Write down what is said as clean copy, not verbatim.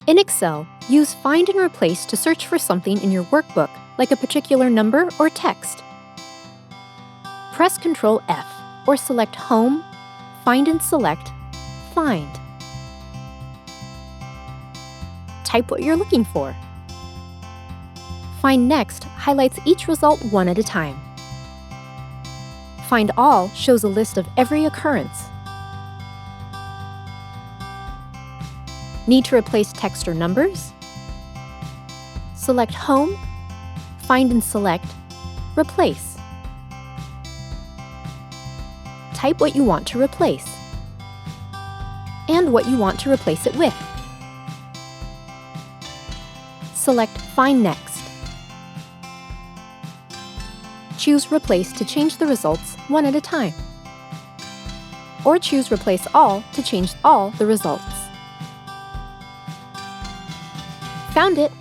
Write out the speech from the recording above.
In Excel, use Find and Replace to search for something in your workbook, like a particular number or text. Press Ctrl F or select Home, Find and select Find. Type what you're looking for. Find Next highlights each result one at a time. Find All shows a list of every occurrence. Need to replace text or numbers? Select Home, Find and select Replace. Type what you want to replace and what you want to replace it with. Select Find Next. Choose Replace to change the results one at a time. Or choose Replace All to change all the results. Found it!